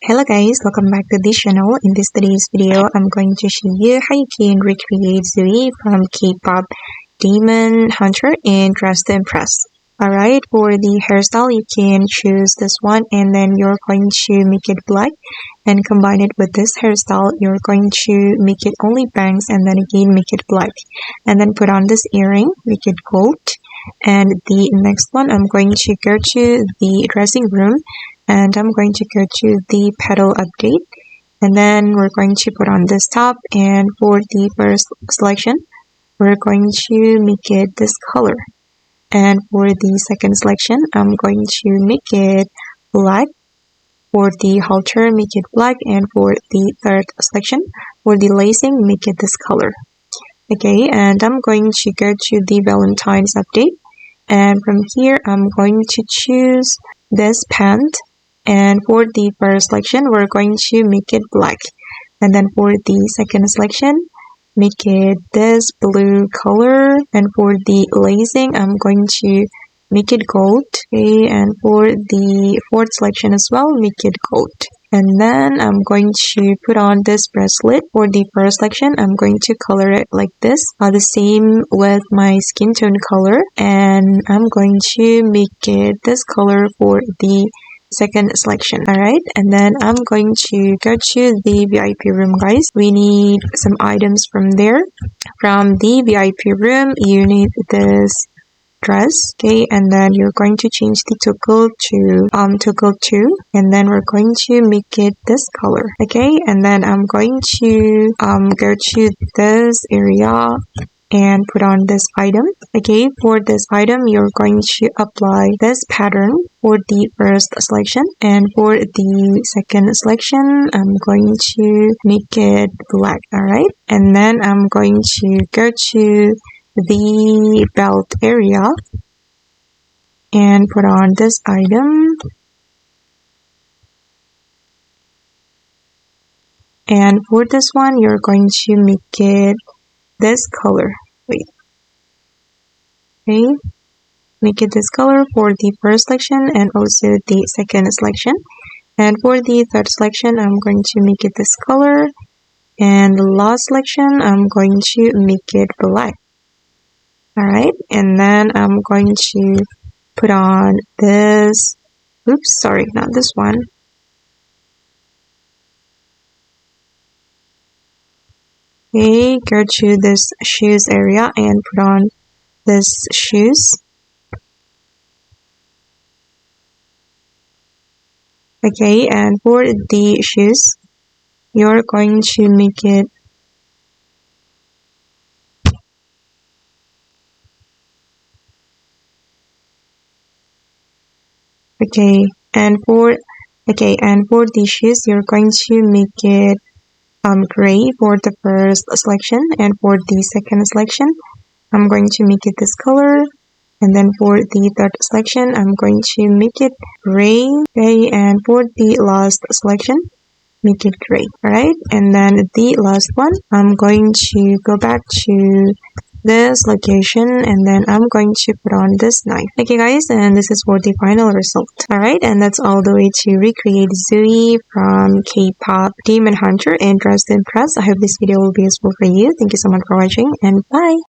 Hello guys, welcome back to this channel. In today's video, I'm going to show you how you can recreate Zoey from Kpop Demon Hunter in Dress to Impress. Alright, for the hairstyle, you can choose this one and then you're going to make it black and combine it with this hairstyle. You're going to make it only bangs and then again make it black. And then put on this earring, make it gold. And the next one, I'm going to go to the dressing room and I'm going to go to the petal update, and then we're going to put on this top. And for the first selection, we're going to make it this color, and for the second selection, I'm going to make it black. For the halter, make it black, and for the third selection, for the lacing, make it this color. Okay, and I'm going to go to the Valentine's update, and from here I'm going to choose this pant. And for the first selection, we're going to make it black. And then for the second selection, make it this blue color. And for the lacing, I'm going to make it gold. Okay, and for the fourth selection as well, make it gold. And then I'm going to put on this bracelet. For the first selection, I'm going to color it like this, the same with my skin tone color. And I'm going to make it this color for the second selection. Alright, and then I'm going to go to the VIP room, guys. We need some items from there. From the VIP room, you need this dress. Okay, and then you're going to change the toggle to toggle 2, and then we're going to make it this color. Okay, and then I'm going to go to this area and put on this item. Okay, for this item, you're going to apply this pattern for the first selection, and for the second selection, I'm going to make it black. Alright, and then I'm going to go to the belt area and put on this item. And for this one, you're going to make it this color. Okay, make it this color for the first selection and also the second selection. And for the third selection, I'm going to make it this color, and the last selection, I'm going to make it black. Alright, and then I'm going to put on this, oops, sorry, not this one. Okay, go to this shoes area and put on this shoes. Okay, and for the shoes, you're going to make it and for the shoes, you're going to make it gray for the first selection, and for the second selection, I'm going to make it this color, and then for the third selection, I'm going to make it gray. Okay, and for the last selection, make it gray. Alright, and then the last one, I'm going to go back to this location, and then I'm going to put on this knife. Okay guys, and this is for the final result. Alright, and that's all the way to recreate Zoey from Kpop Demon Hunter and Dress to Impress. I hope this video will be useful for you. Thank you so much for watching, and bye!